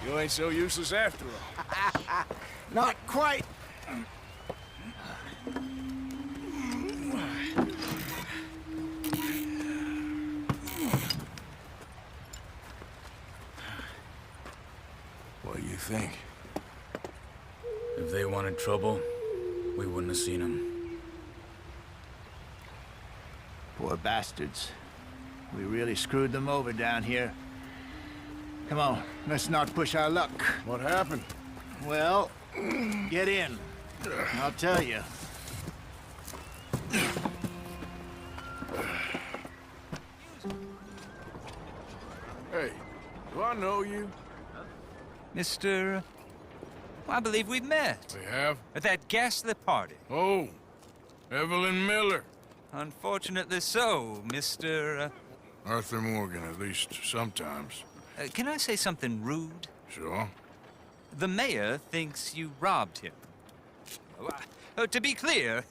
You ain't so useless after all. Not quite. What do you think? If they wanted trouble, we wouldn't have seen them. Poor bastards. We really screwed them over down here. Come on, let's not push our luck. What happened? Well, get in. I'll tell you. Hey, do I know you? Mr. I believe we've met. We have? At that ghastly party. Oh, Evelyn Miller. Unfortunately so, Mr. Arthur Morgan, at least sometimes. Can I say something rude? Sure. The mayor thinks you robbed him. To be clear,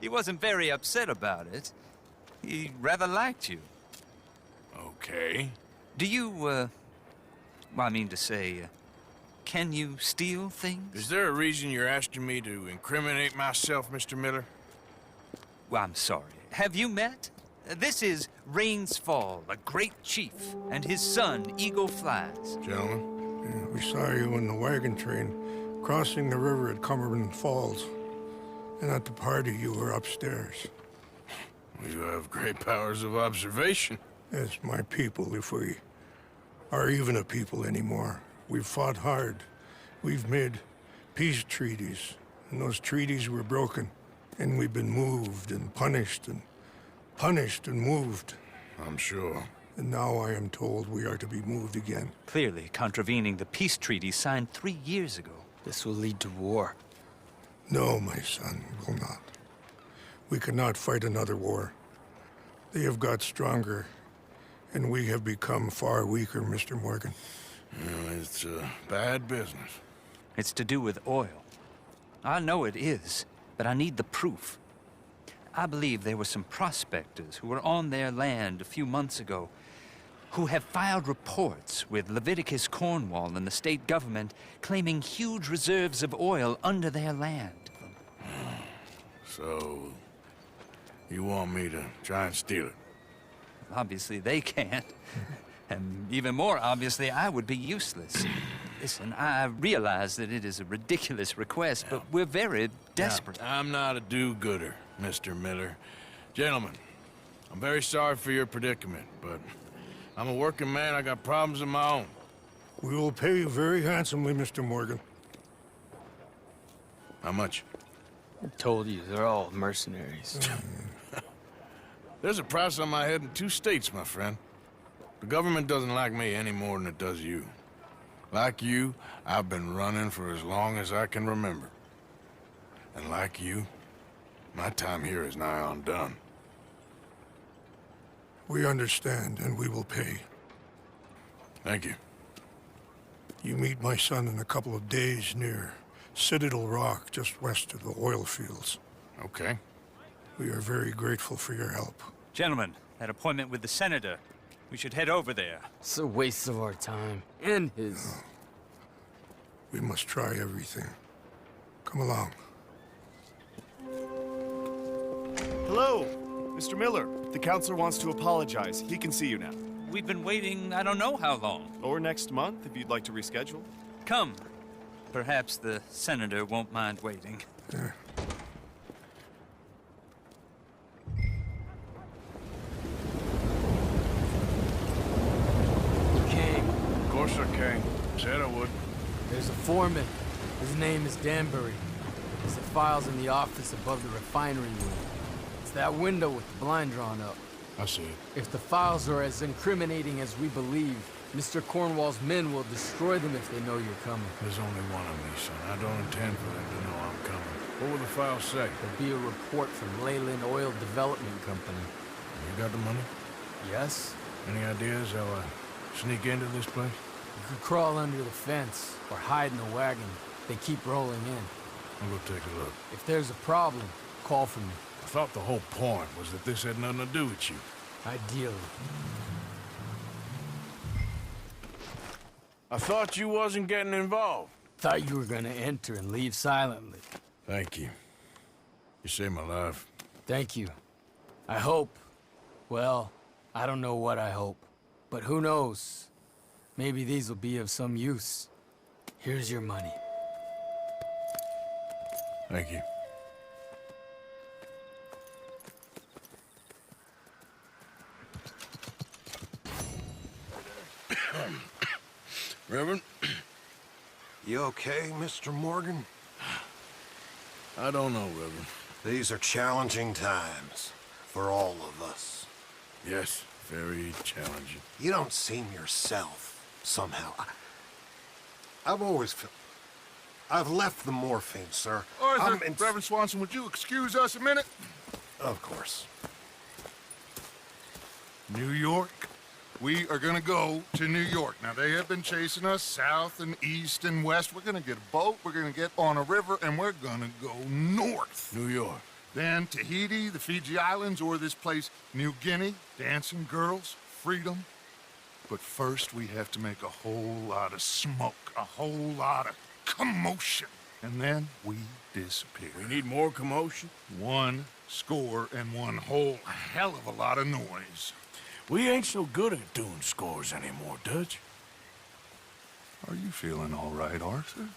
he wasn't very upset about it. He rather liked you. Okay. Do you, well, I mean to say, can you steal things? Is there a reason you're asking me to incriminate myself, Mr. Miller? Well, I'm sorry. Have you met? This is Rains Fall, a great chief, and his son, Eagle Flies. Gentlemen? Yeah, we saw you in the wagon train crossing the river at Cumberland Falls. And at the party, you were upstairs. You have great powers of observation. As my people, if we are even a people anymore. We've fought hard. We've made peace treaties. And those treaties were broken. And we've been moved and punished and moved. I'm sure. And now I am told we are to be moved again. Clearly contravening the peace treaty signed 3 years ago. This will lead to war. No, my son, will not. We cannot fight another war. They have got stronger, and we have become far weaker, Mr. Morgan. Well, it's bad business. It's to do with oil. I know it is, but I need the proof. I believe there were some prospectors who were on their land a few months ago who have filed reports with Leviticus Cornwall and the state government claiming huge reserves of oil under their land. So, you want me to try and steal it? Obviously they can't. And even more obviously, I would be useless. Listen, I realize that it is a ridiculous request, but we're very desperate. Now, I'm not a do-gooder, Mr. Miller. Gentlemen, I'm very sorry for your predicament, but I'm a working man. I got problems of my own. We will pay you very handsomely, Mr. Morgan. How much? I told you, they're all mercenaries. There's a price on my head in 2 states, my friend. The government doesn't like me any more than it does you. Like you, I've been running for as long as I can remember. And like you, my time here is nigh undone. We understand, and we will pay. Thank you. You meet my son in a couple of days near Citadel Rock, just west of the oil fields. Okay. We are very grateful for your help. Gentlemen, that appointment with the senator. We should head over there. It's a waste of our time. And his. We must try everything. Come along. Hello, Mr. Miller. The counselor wants to apologize. He can see you now. We've been waiting I don't know how long. Or next month, if you'd like to reschedule. Come. Perhaps the senator won't mind waiting. Yeah. King. Of course I can. Said I would. There's a foreman. His name is Danbury. There's the files in the office above the refinery room. It's that window with the blind drawn up. I see it. If the files are as incriminating as we believe, Mr. Cornwall's men will destroy them if they know you're coming. There's only one of me, son. I don't intend for them to know I'm coming. What will the file say? There'll be a report from Leyland Oil Development Company. You got the money? Yes? Any ideas how I sneak into this place? You could crawl under the fence or hide in the wagon. They keep rolling in. I'll go take a look. If there's a problem, call for me. I thought the whole point was that this had nothing to do with you. Ideally. I thought you wasn't getting involved. Thought you were gonna enter and leave silently. Thank you. You saved my life. Thank you. I hope. Well, I don't know what I hope. But who knows? Maybe these will be of some use. Here's your money. Thank you. Reverend? You okay, Mr. Morgan? I don't know, Reverend. These are challenging times for all of us. Yes, very challenging. You don't seem yourself, somehow. I've always felt... I've left the morphine, sir. Arthur, Reverend Swanson, would you excuse us a minute? Of course. New York. We are gonna go to New York. Now, they have been chasing us south and east and west. We're gonna get a boat, we're gonna get on a river, and we're gonna go north. New York. Then Tahiti, the Fiji Islands, or this place, New Guinea, dancing girls, freedom. But first, we have to make a whole lot of smoke, a whole lot of commotion. And then we disappear. We need more commotion? 1 score and 1 whole hell of a lot of noise. We ain't so good at doing scores anymore, Dutch. Are you feeling all right, Arthur?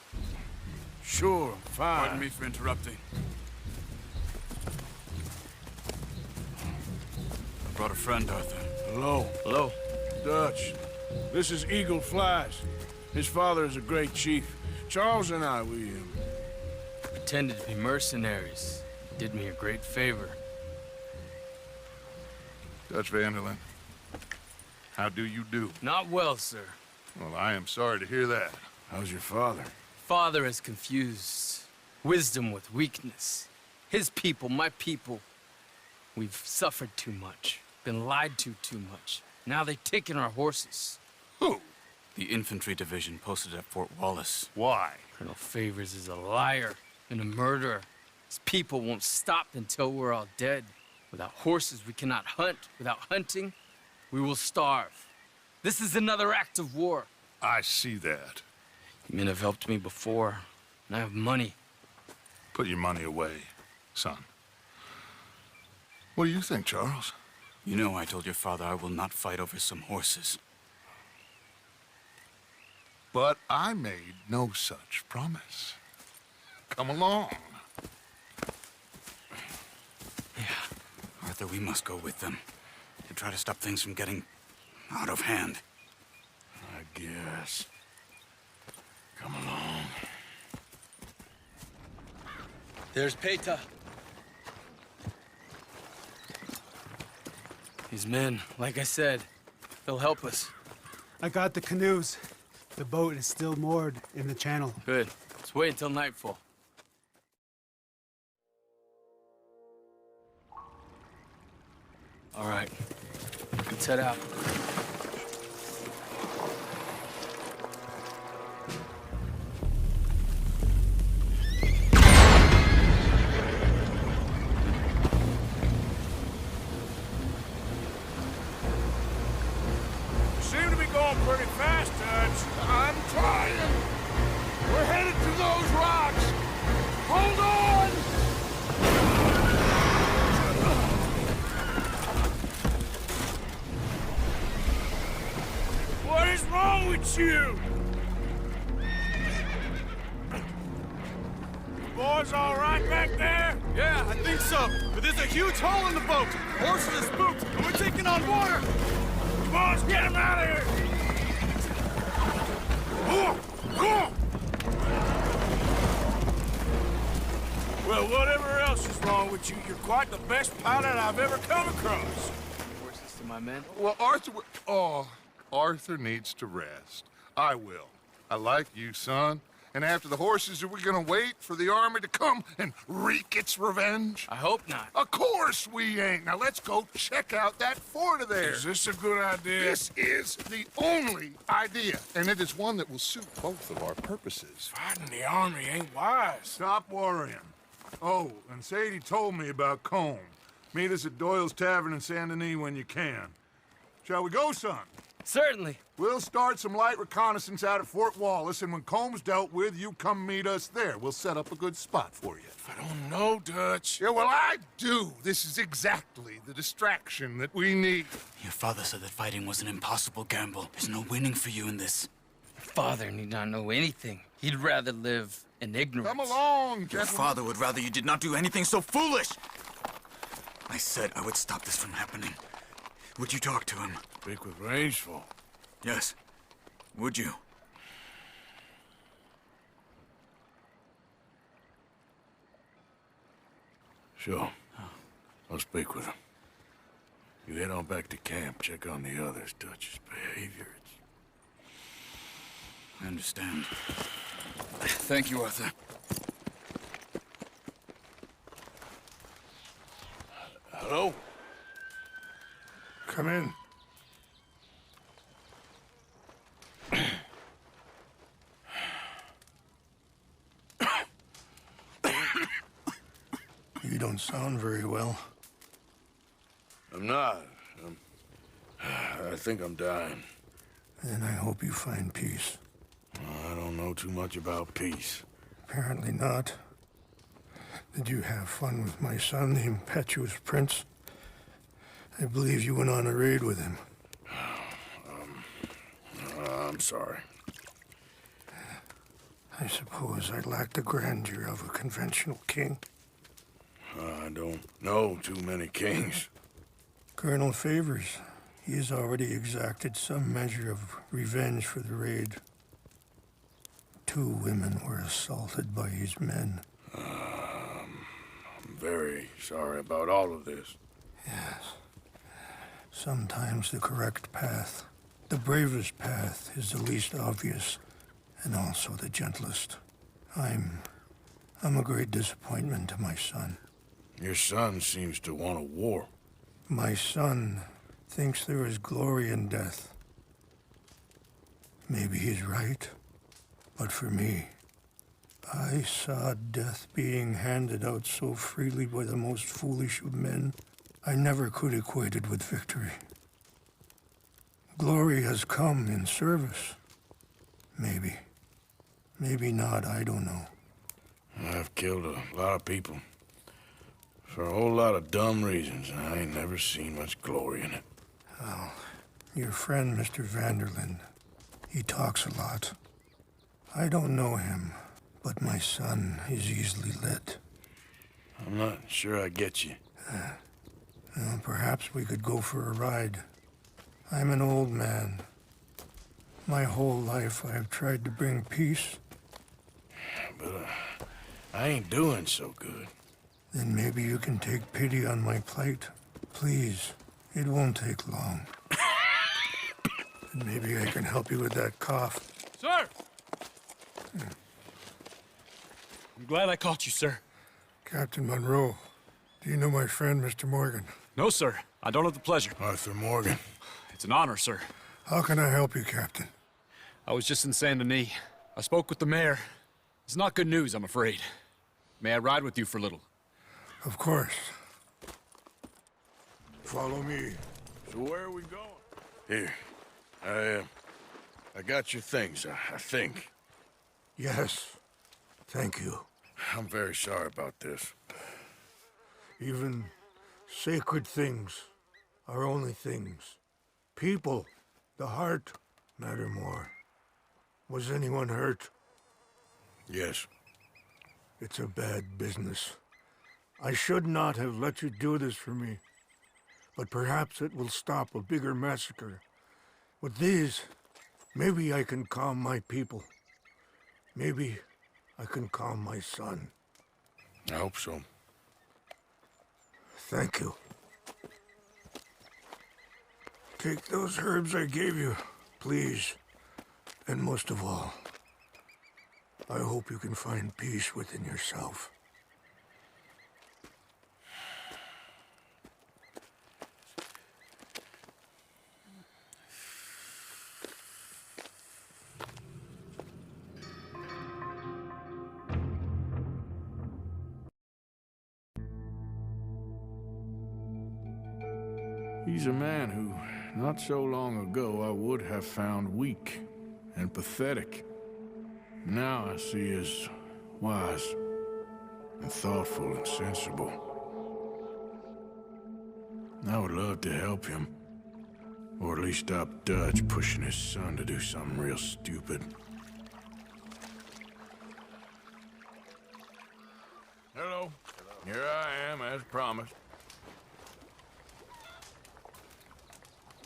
Sure, fine. Pardon me for interrupting. I brought a friend, Arthur. Hello. Hello. Dutch. This is Eagle Flies. His father is a great chief. Charles and I, we Pretended to be mercenaries. Did me a great favor. Dutch Vanderlyn, how do you do? Not well, sir. Well, I am sorry to hear that. How's your father? Father has confused wisdom with weakness. His people, my people. We've suffered too much. Been lied to too much. Now they've taken our horses. Who? The infantry division posted at Fort Wallace. Why? Colonel Favors is a liar and a murderer. His people won't stop until we're all dead. Without horses, we cannot hunt. Without hunting, we will starve. This is another act of war. I see that. You men have helped me before, and I have money. Put your money away, son. What do you think, Charles? You know I told your father I will not fight over some horses. But I made no such promise. Come along. Arthur, we must go with them to try to stop things from getting out of hand. I guess. Come along. There's Peta. These men, like I said, they'll help us. I got the canoes. The boat is still moored in the channel. Good. Let's wait until nightfall. All right. Let's head out. Seem to be going pretty fast, Dutch. I'm trying. We're headed to those rocks. Hold on! What is wrong with you? Boys all right back there? Yeah, I think so. But there's a huge hole in the boat. Horses are spooked, and we're taking on water. Come on, let's get him out of here! Well, whatever else is wrong with you, you're quite the best pilot I've ever come across. Horses to my men. Well, Arthur... Arthur needs to rest. I will. I like you, son. And after the horses, are we gonna wait for the army to come and wreak its revenge? I hope not. Of course we ain't. Now let's go check out that fort of theirs. Is this a good idea? This is the only idea, and it is one that will suit both of our purposes. Fighting the army ain't wise. Stop worrying. Oh, and Sadie told me about Combe. Meet us at Doyle's Tavern in Saint Denis when you can. Shall we go, son? Certainly. We'll start some light reconnaissance out at Fort Wallace, and when Combs dealt with, you come meet us there. We'll set up a good spot for you. I don't know, Dutch. Yeah, well, I do. This is exactly the distraction that we need. Your father said that fighting was an impossible gamble. There's no winning for you in this. Father need not know anything. He'd rather live in ignorance. Come along, Your gentlemen. father would rather you did not do anything so foolish. I said I would stop this from happening. Would you talk to him? Speak with Rangeful. Yes. Would you? Sure. I'll speak with him. You head on back to camp, check on the others. Dutch's behavior. I understand. Thank you, Arthur. Hello? Come in. You don't sound very well. I'm not. I think I'm dying. And I hope you find peace. I don't know too much about peace. Apparently not. Did you have fun with my son, the impetuous prince? I believe you went on a raid with him. I'm sorry. I suppose I lack the grandeur of a conventional king. I don't know too many kings. Colonel Favors, he has already exacted some measure of revenge for the raid. 2 women were assaulted by his men. I'm very sorry about all of this. Yes. Sometimes the correct path, the bravest path, is the least obvious, and also the gentlest. I'm a great disappointment to my son. Your son seems to want a war. My son thinks there is glory in death. Maybe he's right, but for me, I saw death being handed out so freely by the most foolish of men, I never could equate it with victory. Glory has come in service. Maybe. Maybe not, I don't know. I've killed a lot of people. For a whole lot of dumb reasons, and I ain't never seen much glory in it. Well, your friend, Mr. Vanderlyn, he talks a lot. I don't know him, but my son is easily led. I'm not sure I get you. Well, perhaps we could go for a ride. I'm an old man. My whole life I have tried to bring peace. But I ain't doing so good. Then maybe you can take pity on my plight. Please, it won't take long. And maybe I can help you with that cough. Sir! I'm glad I caught you, sir. Captain Monroe, do you know my friend, Mr. Morgan? No, sir. I don't have the pleasure. Arthur Morgan. It's an honor, sir. How can I help you, Captain? I was just in Saint Denis. I spoke with the mayor. It's not good news, I'm afraid. May I ride with you for a little? Of course. Follow me. So where are we going? Here. I got your things, I think. Yes. Thank you. I'm very sorry about this. Even sacred things are only things. People, the heart, matter more. Was anyone hurt? Yes. It's a bad business. I should not have let you do this for me. But perhaps it will stop a bigger massacre. With these, maybe I can calm my people. Maybe I can calm my son. I hope so. Thank you. Take those herbs I gave you, please. And most of all, I hope you can find peace within yourself. He's a man who not so long ago I would have found weak and pathetic. Now I see as wise and thoughtful and sensible. I would love to help him. Or at least stop Dutch pushing his son to do something real stupid. Hello. Here I am, as promised.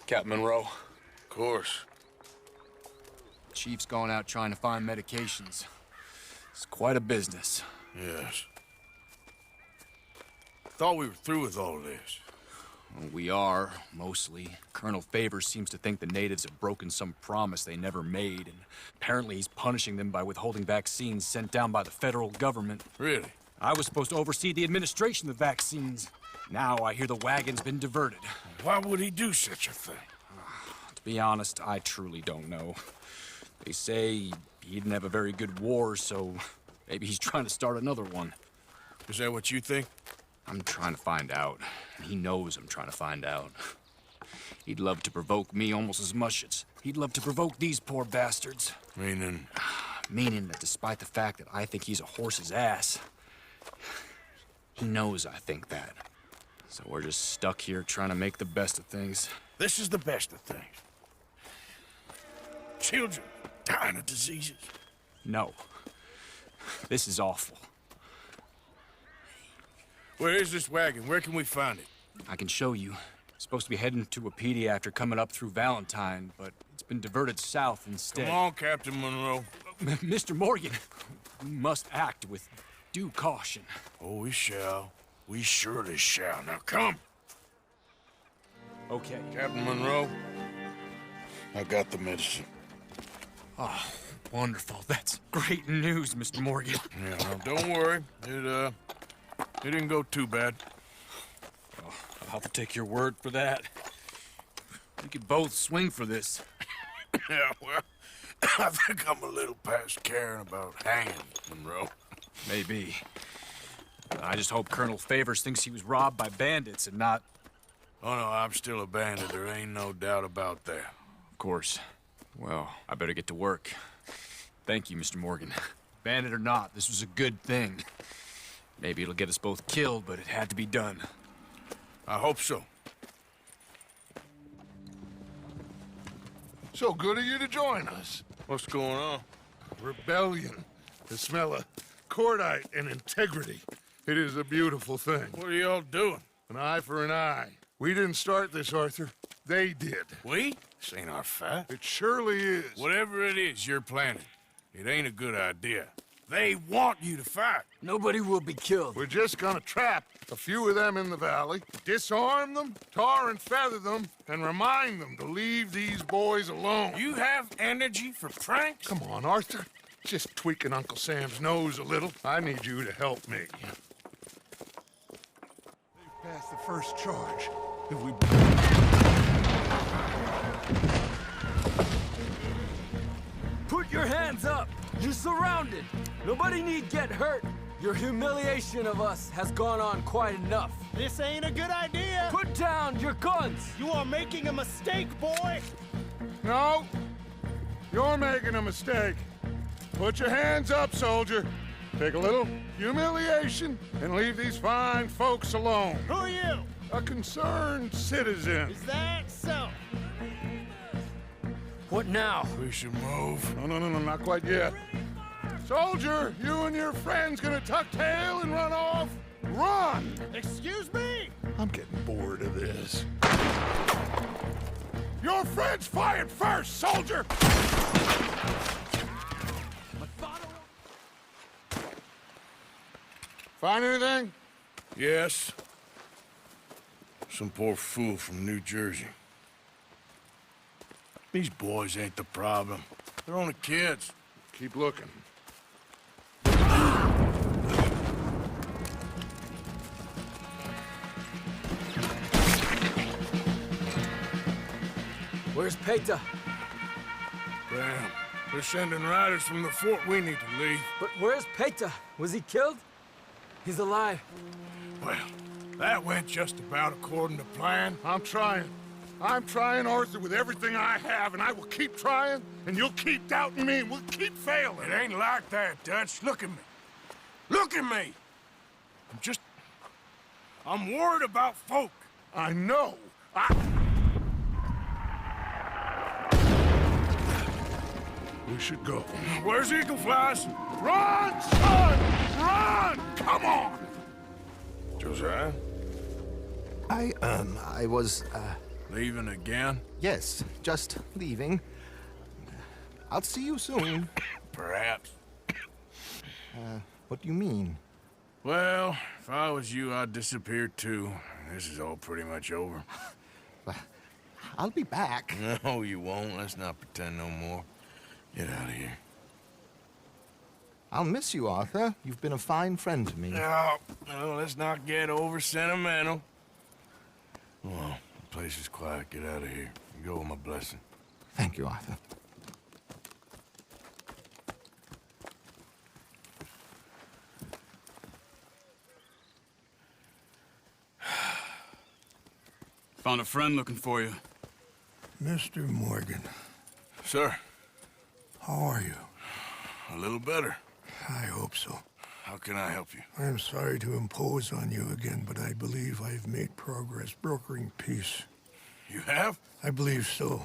Captain Monroe. Of course. Chief's gone out trying to find medications. It's quite a business. Yes. Thought we were through with all this. Well, we are, mostly. Colonel Favors seems to think the natives have broken some promise they never made, and apparently he's punishing them by withholding vaccines sent down by the federal government. Really? I was supposed to oversee the administration of the vaccines. Now I hear the wagon's been diverted. Why would he do such a thing? To be honest, I truly don't know. They say he didn't have a very good war, so maybe he's trying to start another one. Is that what you think? I'm trying to find out. He knows I'm trying to find out. He'd love to provoke me almost as much as he'd love to provoke these poor bastards. Meaning? Meaning that despite the fact that I think he's a horse's ass, he knows I think that. So we're just stuck here trying to make the best of things. This is the best of things. Children dying of diseases. No. This is awful. Where is this wagon? Where can we find it? I can show you. It's supposed to be heading to Wapiti after coming up through Valentine, but it's been diverted south instead. Come on, Captain Monroe. Mr. Morgan, we must act with due caution. Oh, we shall. We surely shall. Now come. Okay. Captain Monroe, I got the medicine. Oh, wonderful. That's great news, Mr. Morgan. Yeah, now don't worry. It didn't go too bad. Oh, I'll have to take your word for that. We could both swing for this. Yeah, well, I think I'm a little past caring about hanging, Monroe. Maybe. I just hope Colonel Favors thinks he was robbed by bandits and not... Oh, no, I'm still a bandit. There ain't no doubt about that. Of course. Well, I better get to work. Thank you, Mr. Morgan. Bandit or not, this was a good thing. Maybe it'll get us both killed, but it had to be done. I hope so. So good of you to join us. What's going on? Rebellion. The smell of cordite and integrity. It is a beautiful thing. What are y'all doing? An eye for an eye. We didn't start this, Arthur. They did. We? This ain't our fight. It surely is. Whatever it is you're planning, it ain't a good idea. They want you to fight. Nobody will be killed. We're just gonna trap a few of them in the valley, disarm them, tar and feather them, and remind them to leave these boys alone. You have energy for pranks? Come on, Arthur. Just tweaking Uncle Sam's nose a little. I need you to help me. They've passed the first charge. If we... Put your hands up! You're surrounded! Nobody need get hurt! Your humiliation of us has gone on quite enough. This ain't a good idea! Put down your guns! You are making a mistake, boy! No! You're making a mistake. Put your hands up, soldier. Take a little humiliation and leave these fine folks alone. Who are you? A concerned citizen. Is that so? What now? We should move. No, not quite yet. Soldier, you and your friends gonna tuck tail and run off? Run! Excuse me? I'm getting bored of this. Your friends fired first, soldier! Find anything? Yes. Some poor fool from New Jersey. These boys ain't the problem. They're only kids. Keep looking. Where's Peta? Damn. They're sending riders from the fort. We need to leave. But where's Peta? Was he killed? He's alive. Well, that went just about according to plan. I'm trying. I'm trying, Arthur, with everything I have, and I will keep trying, and you'll keep doubting me, and we'll keep failing. It ain't like that, Dutch. Look at me. Look at me! I'm worried about folk. I know. We should go. Where's Eagle Flies? Run, son! Run! Come on! Josiah? I was, Leaving again? yes, just leaving. I'll see you soon. Perhaps. What do you mean? Well, if I was you, I'd disappear too. This is all pretty much over. I'll be back. No, you won't. Let's not pretend no more. Get out of here. I'll miss you, Arthur. You've been a fine friend to me. No, let's not get over sentimental. Well, the place is quiet. Get out of here. You go with my blessing. Thank you, Arthur. Found a friend looking for you. Mr. Morgan, Sir, how are you? a little better. I hope so. How can I help you? I am sorry to impose on you again, but I believe I've made progress brokering peace. You have? I believe so.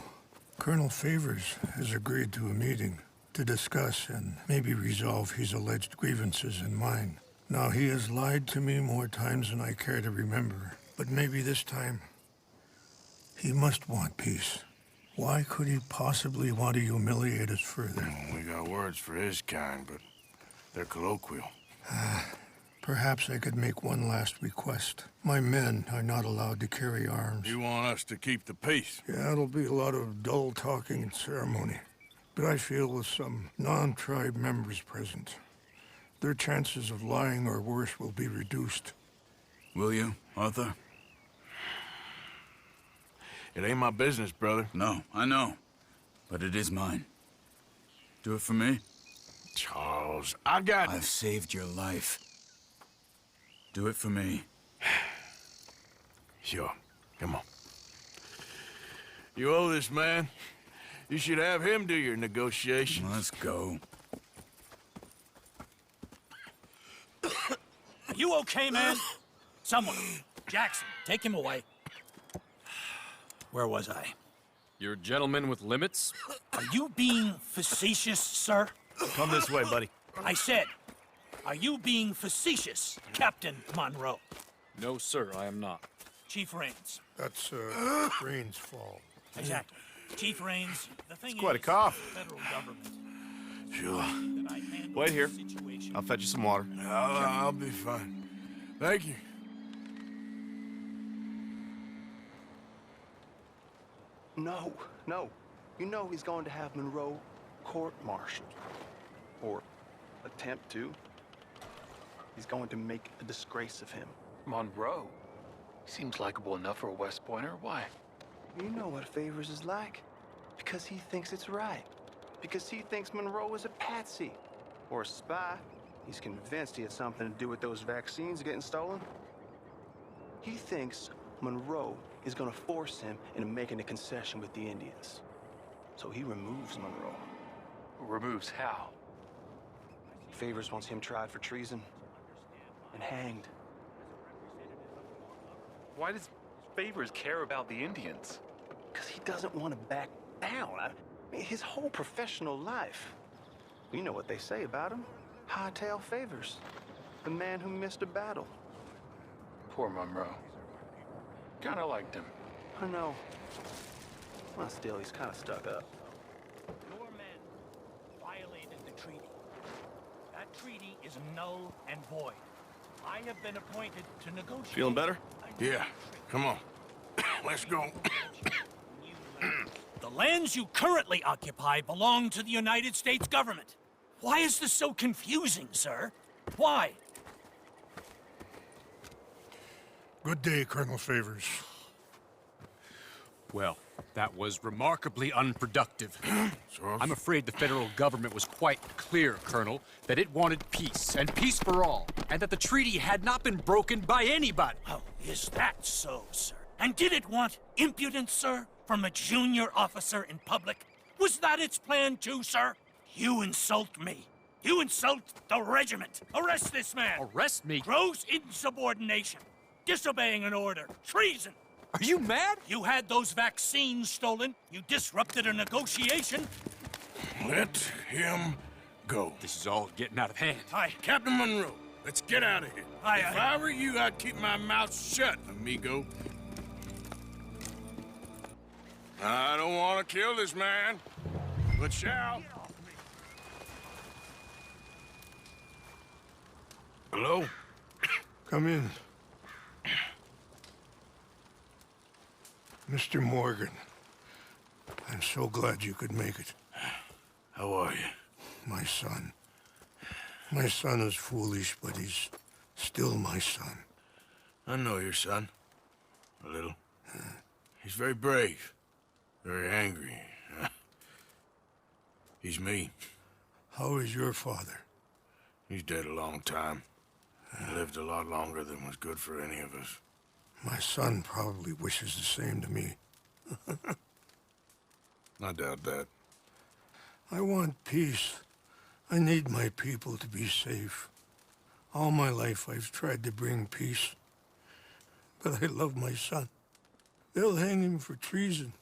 Colonel Favors has agreed to a meeting to discuss and maybe resolve his alleged grievances and mine. Now, he has lied to me more times than I care to remember, but maybe this time he must want peace. Why could he possibly want to humiliate us further? We got words for his kind, but they're colloquial. Perhaps I could make one last request. My men are not allowed to carry arms. You want us to keep the peace? Yeah, it'll be a lot of dull talking and ceremony. But I feel with some non-tribe members present, their chances of lying or worse will be reduced. Will you, Arthur? It ain't my business, brother. No, I know. But it is mine. Do it for me? Charles, I've saved your life. Do it for me. Sure. Come on. You owe this man. You should have him do your negotiations. Let's go. Are you okay, man? Someone. Jackson, take him away. Where was I? You're a gentleman with limits? Are you being facetious, sir? Come this way, buddy. I said, are you being facetious, Captain Monroe? No, sir, I am not. Chief Rains. That's, Rain's fault. Exactly. Chief Rains, the thing It's quite a is, cough. the federal government. Sure. That I handle Wait here. the situation. I'll fetch you some water. I'll be fine. Thank you. No, no. You know he's going to have Monroe court-martialed. Or attempt to. He's going to make a disgrace of him. Monroe? Seems likable enough for a West Pointer. Why? You know what Favors is like. Because he thinks it's right. Because he thinks Monroe is a patsy. Or a spy. He's convinced he had something to do with those vaccines getting stolen. He thinks Monroe is gonna force him into making a concession with the Indians. So he removes Monroe. Removes how? Favors wants him tried for treason and hanged. Why does Favors care about the Indians? Because he doesn't want to back down. I mean, his whole professional life. You know what they say about him. Hightail Favors. The man who missed a battle. Poor Monroe. Kinda liked him. I know. Well, still, he's kind of stuck up. Your men violated the treaty. That treaty is null and void. I have been appointed to negotiate. Feeling better? Yeah. Come on. Let's go. The lands you currently occupy belong to the United States government. Why is this so confusing, sir? Why? Good day, Colonel Favors. Well, that was remarkably unproductive. I'm afraid the federal government was quite clear, Colonel, that it wanted peace, and peace for all, and that the treaty had not been broken by anybody. Oh, is that so, sir? And did it want impudence, sir, from a junior officer in public? Was that its plan too, sir? You insult me. You insult the regiment. Arrest this man. Arrest me? Gross insubordination. Disobeying an order. Treason. Are you mad? You had those vaccines stolen. You disrupted a negotiation. Let him go. This is all getting out of hand. Aye. Captain Monroe, let's get out of here. Aye, If aye. I were you, I'd keep my mouth shut, amigo. I don't want to kill this man, but shall. Hello? Come in. Mr. Morgan, I'm so glad you could make it. How are you? My son. My son is foolish, but he's still my son. I know your son. A little. He's very brave. Very angry. He's me. How is your father? He's dead a long time. He lived a lot longer than was good for any of us. My son probably wishes the same to me. I doubt that. I want peace. I need my people to be safe. All my life I've tried to bring peace. But I love my son. They'll hang him for treason.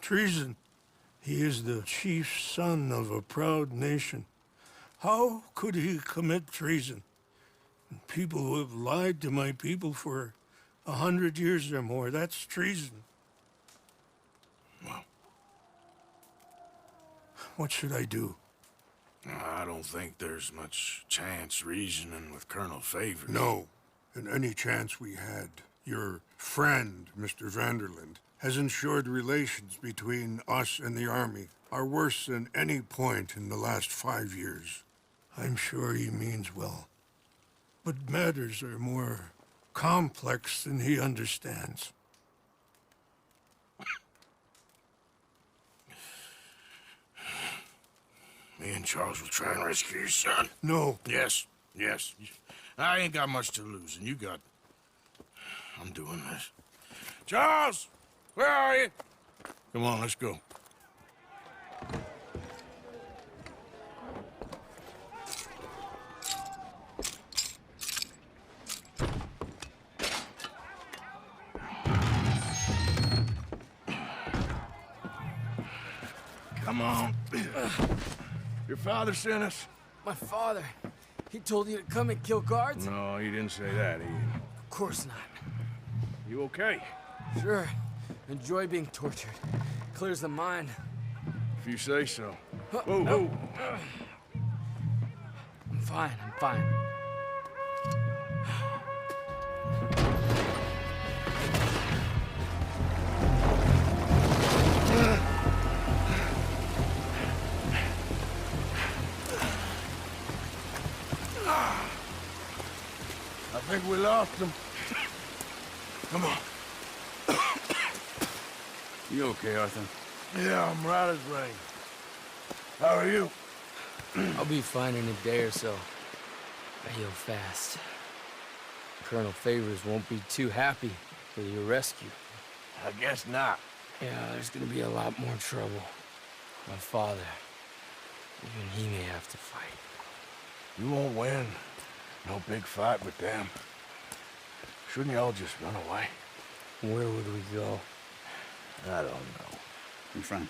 Treason. He is the chief son of a proud nation. How could he commit treason? People who have lied to my people for 100 years or more, that's treason. Well. What should I do? I don't think there's much chance reasoning with Colonel Favors. No. And any chance we had, your friend, Mr. Vanderland, has ensured relations between us and the Army are worse than any point in the last 5 years. I'm sure he means well. But matters are more complex than he understands. Me and Charles will try and rescue your son. No. Yes, yes. I ain't got much to lose, and you got... I'm doing this. Charles! Where are you? Come on, let's go. Come on. Your father sent us? My father, he told you to come and kill guards? No, he didn't say that. Of course not. You okay? Sure. Enjoy being tortured. Clears the mind. If you say so. Whoa, whoa. I'm fine, I'm fine. I think we lost him. Come on. You okay, Arthur? Yeah, I'm right as rain. How are you? I'll be fine in a day or so. I heal fast. Colonel Favors won't be too happy with your rescue. I guess not. Yeah, there's gonna be a lot more trouble. My father, even he may have to fight. You won't win. No big fight with them. Shouldn't y'all just run away? Where would we go? I don't know. My friend,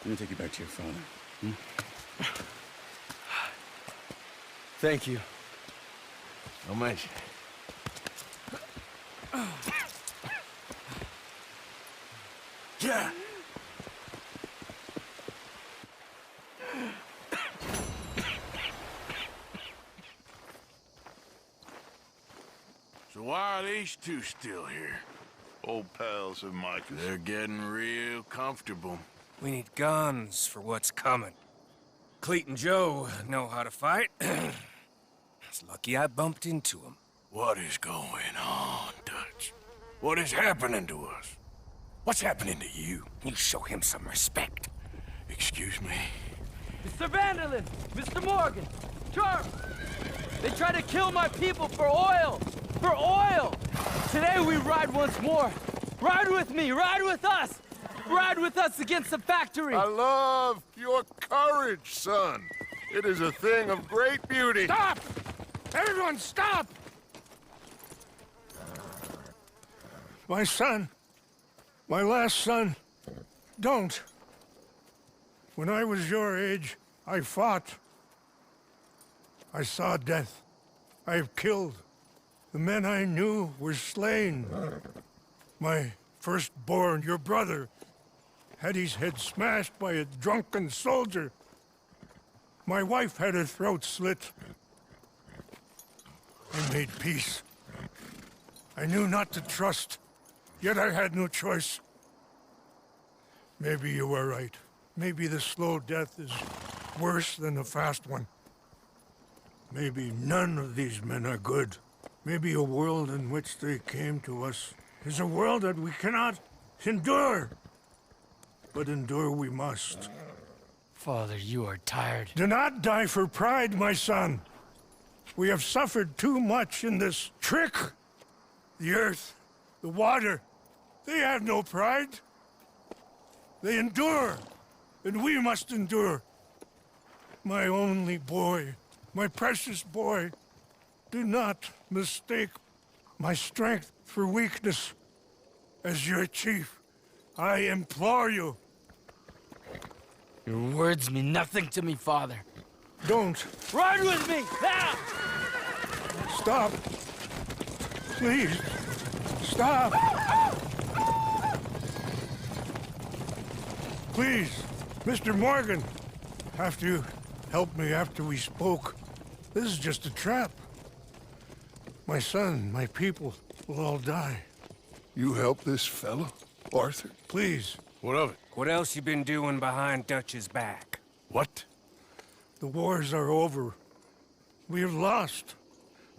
let me take you back to your father. Hmm? Thank you. No mention. Yeah. So why are these two still here? Old pals of Micah's. They're getting real comfortable. We need guns for what's coming. Cleet and Joe know how to fight. It's lucky I bumped into them. What is going on, Dutch? What is happening to us? What's happening to you? You show him some respect. Excuse me? Mr. Vanderland! Mr. Morgan! Charles! They try to kill my people for oil! For oil! Today we ride once more. Ride with me! Ride with us! Ride with us against the factory! I love your courage, son. It is a thing of great beauty. Stop! Everyone stop! My son, my last son, don't. When I was your age, I fought. I saw death. I have killed. The men I knew were slain. My firstborn, your brother, had his head smashed by a drunken soldier. My wife had her throat slit. I made peace. I knew not to trust, yet I had no choice. Maybe you were right. Maybe the slow death is worse than the fast one. Maybe none of these men are good. Maybe a world in which they came to us is a world that we cannot endure. But endure we must. Father, you are tired. Do not die for pride, my son. We have suffered too much in this trick. The earth, the water, they have no pride. They endure, and we must endure. My only boy, my precious boy, do not mistake my strength for weakness. As your chief, I implore you. Your words mean nothing to me, Father. Don't. Ride with me! Now! Stop. Please. Stop. Please, Mr. Morgan. Have to help me after we spoke. This is just a trap. My son, my people will all die. You help this fellow, Arthur? Please. What of it? What else you been doing behind Dutch's back? What? The wars are over. We have lost.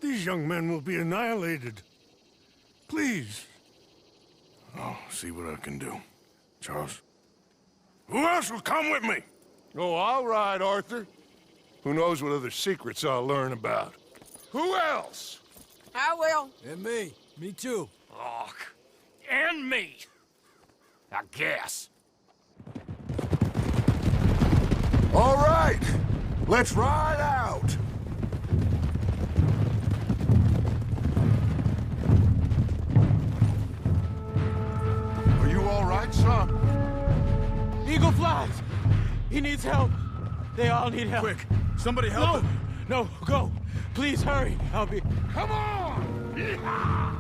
These young men will be annihilated. Please. I'll see what I can do. Charles? Who else will come with me? Oh, I'll ride, Arthur. Who knows what other secrets I'll learn about. Who else? I will. And me. Me too. Oh, and me. I guess. All right. Let's ride out. Are you all right, son? Eagle flies! He needs help. They all need help. Quick, somebody help him. No, go. Please hurry. I'll be... Come on! Yeehaw!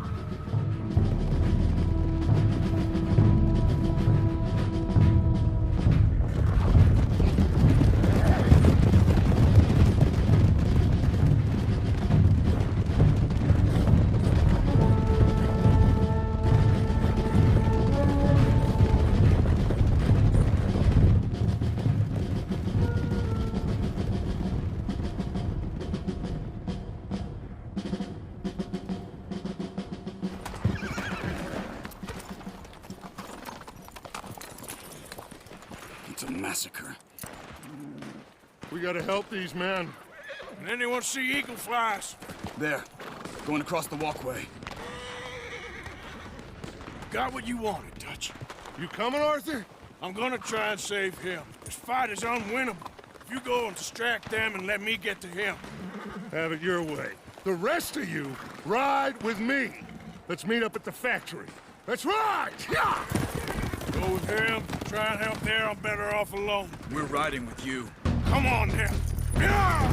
It's a massacre. We gotta help these men. Did anyone see Eagle flies? There. Going across the walkway. Got what you wanted, Dutch. You coming, Arthur? I'm gonna try and save him. This fight is unwinnable. If you go and distract them and let me get to him. Have it your way. The rest of you, ride with me. Let's meet up at the factory. Let's ride! Yeah! Go with him. Try and help there. I'm better off alone. We're riding with you. Come on, then. Yeah!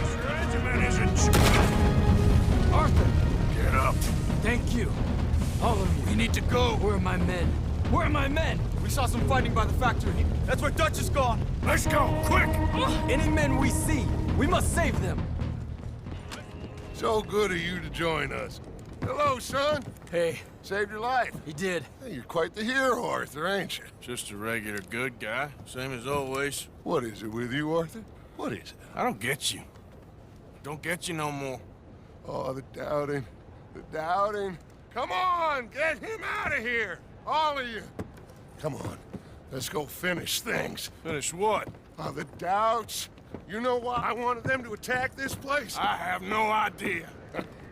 This regiment is in charge. Arthur! Get up. Thank you. All of you. We need to go. Where are my men? Where are my men? We saw some fighting by the factory. That's where Dutch is gone. Let's go, quick! Any men we see, we must save them. So good of you to join us. Hello, son. Hey. Saved your life. He did. Hey, you're quite the hero, Arthur, ain't you? Just a regular good guy, same as always. What is it with you, Arthur? What is it? I don't get you. Don't get you no more. Oh, the doubting. The doubting. Come on, get him out of here. All of you. Come on. Let's go finish things. Finish what? Oh, the doubts. You know why I wanted them to attack this place? I have no idea.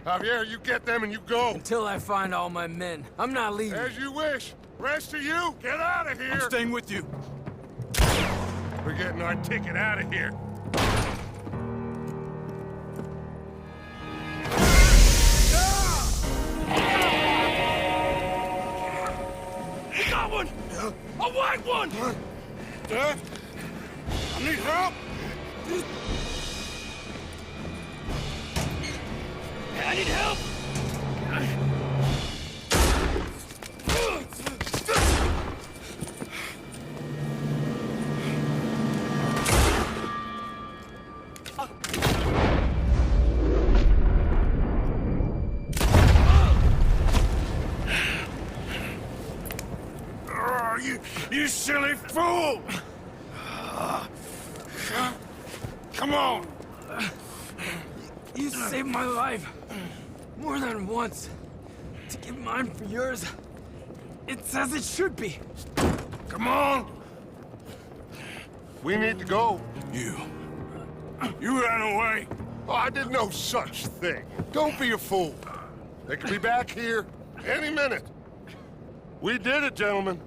Javier, you get them and you go. Until I find all my men. I'm not leaving. As you wish. Rest of you, get out of here. I'm staying with you. We're getting our ticket out of here. We got one! A white one! Dad? I need help! I need help! You silly fool! Come on! You saved my life. More than once. To give mine for yours. It's as it should be. Come on! We need to go. You ran away. Oh, I did no such thing. Don't be a fool. They could be back here any minute. We did it, gentlemen.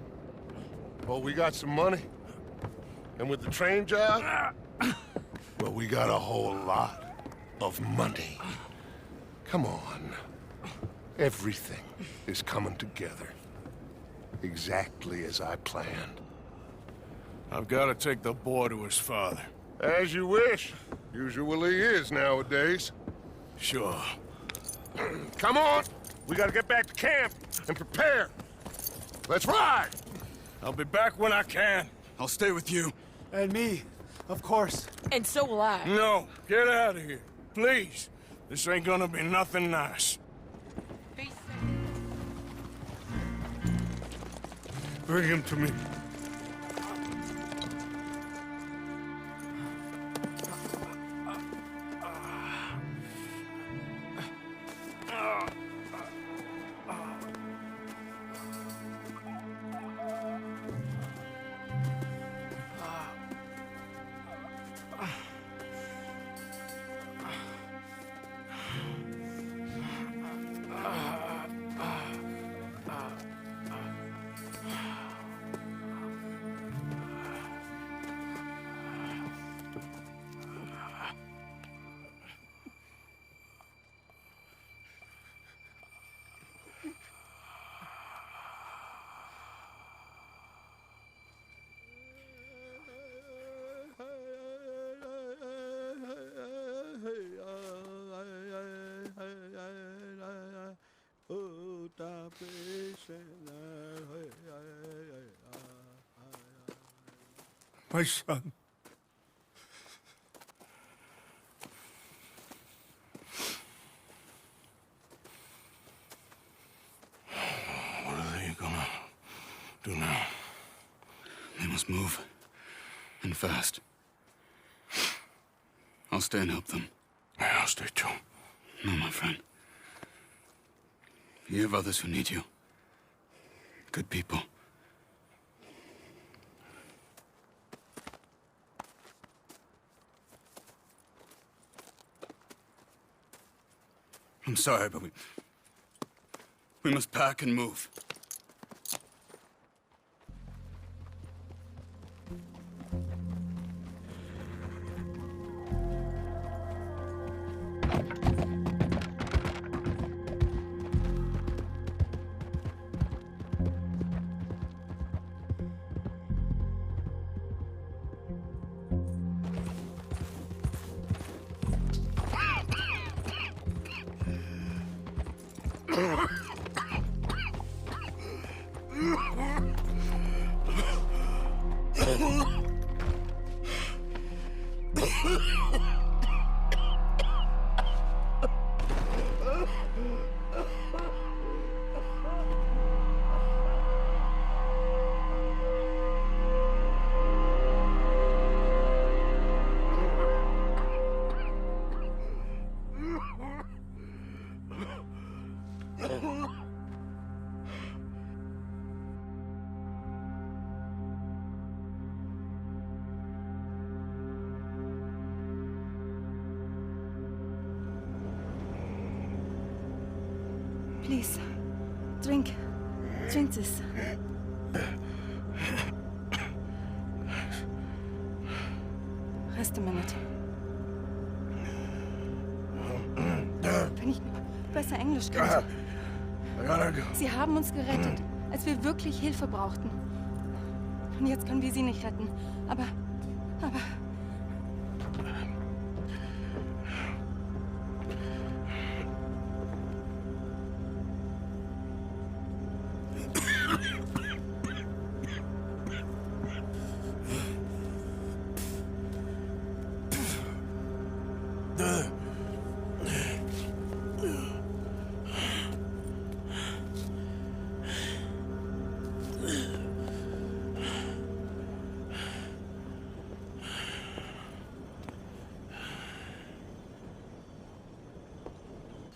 Well, we got some money. And with the train job, well, we got a whole lot of money. Come on. Everything is coming together. Exactly as I planned. I've got to take the boy to his father. As you wish. Usually is nowadays. Sure. Come on! We gotta get back to camp and prepare. Let's ride! I'll be back when I can. I'll stay with you. And me, of course. And so will I. No, get out of here. Please. This ain't gonna be nothing nice. Bring him to me. My son. What are they gonna do now? They must move. And fast. I'll stay and help them. Yeah, I'll stay too. No, my friend. You have others who need you. Good people. I'm sorry, but we must pack and move. Please. Drink. Drink this. Rest a minute. Wenn ich besser Englisch könnte. Sie haben uns gerettet, als wir wirklich Hilfe brauchten. Und jetzt können wir sie nicht retten. Aber